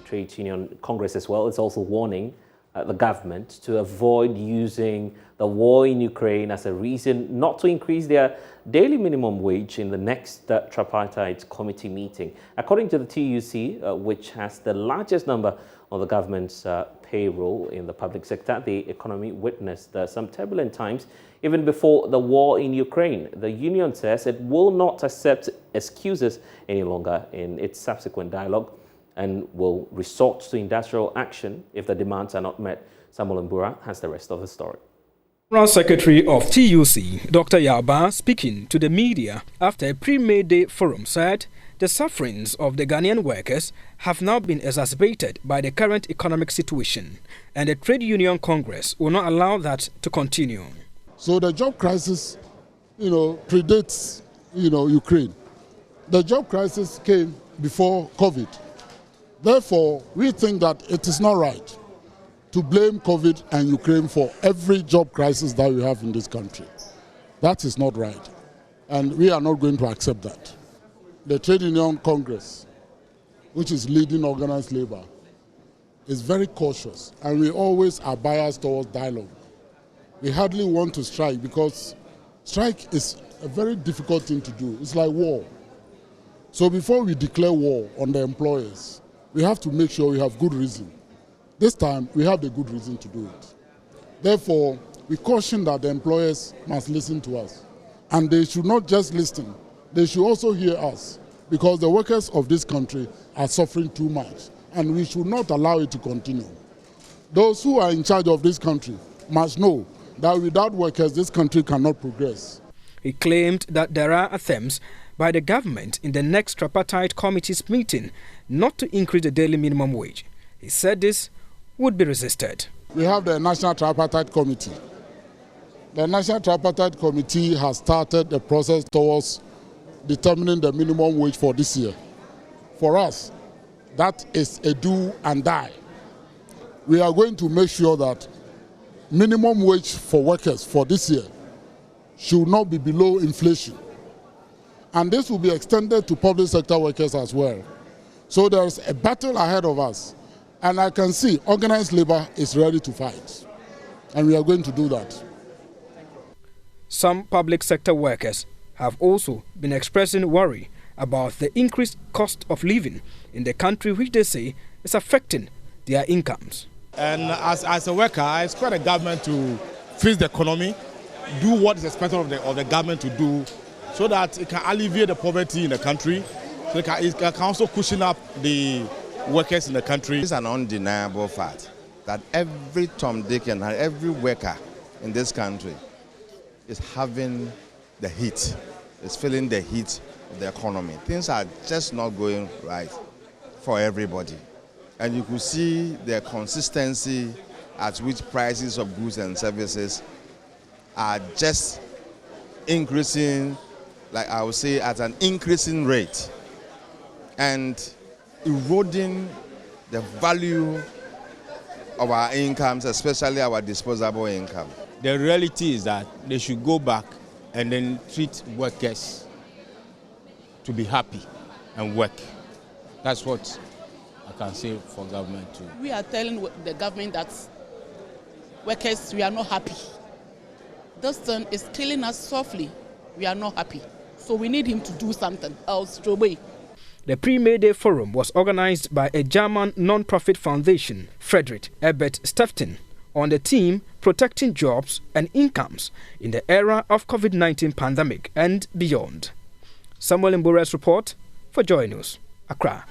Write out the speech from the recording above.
Trade Union Congress as well is also warning the government to avoid using the war in Ukraine as a reason not to increase their daily minimum wage in the next tripartite committee meeting. According to the TUC, which has the largest number on the government's payroll in the public sector, the economy witnessed some turbulent times even before the war in Ukraine. The union says it will not accept excuses any longer in its subsequent dialogue and will resort to industrial action if the demands are not met. Samuel Mbura has the rest of the story. General Secretary of TUC, Dr. Yaba, speaking to the media after a pre-May Day forum, said the sufferings of the Ghanaian workers have now been exacerbated by the current economic situation, and the Trade Union Congress will not allow that to continue. So the job crisis, predates, Ukraine. The job crisis came before COVID. Therefore, we think that it is not right to blame COVID and Ukraine for every job crisis that we have in this country. That is not right. And we are not going to accept that. The Trade Union Congress, which is leading organized labor, is very cautious, and we always are biased towards dialogue. We hardly want to strike because strike is a very difficult thing to do. It's like war. So before we declare war on the employers, we have to make sure we have good reason. This time, we have the good reason to do it. Therefore, we caution that the employers must listen to us. And they should not just listen, they should also hear us, because the workers of this country are suffering too much, and we should not allow it to continue. Those who are in charge of this country must know that without workers, this country cannot progress. He claimed that there are attempts by the government in the next tripartite committee's meeting not to increase the daily minimum wage. He said this would be resisted. We have the National Tripartite Committee. The National Tripartite Committee has started the process towards determining the minimum wage for this year. For us, that is a do and die. We are going to make sure that minimum wage for workers for this year should not be below inflation. And this will be extended to public sector workers as well. So there's a battle ahead of us. And I can see organized labor is ready to fight. And we are going to do that. Some public sector workers have also been expressing worry about the increased cost of living in the country, which they say is affecting their incomes. And as a worker, I expect the government to fix the economy, do what is expected of the government to do, so that it can alleviate the poverty in the country, so it can also cushion up the workers in the country. It's an undeniable fact that every Tom, Dick, and every worker in this country is having the heat, is feeling the heat of the economy. Things are just not going right for everybody. And you could see the consistency at which prices of goods and services are just increasing, like I would say, at an increasing rate, and eroding the value of our incomes, especially our disposable income. The reality is that they should go back and then treat workers to be happy and work. That's what I can say for government too. We are telling the government that workers, we are not happy. This thing is killing us softly. We are not happy. So we need him to do something else. The pre-May Day forum was organized by a German non-profit foundation, Friedrich Ebert Stiftung, on the theme protecting jobs and incomes in the era of COVID-19 pandemic and beyond. Samuel Mbura's report for Joy News, Accra.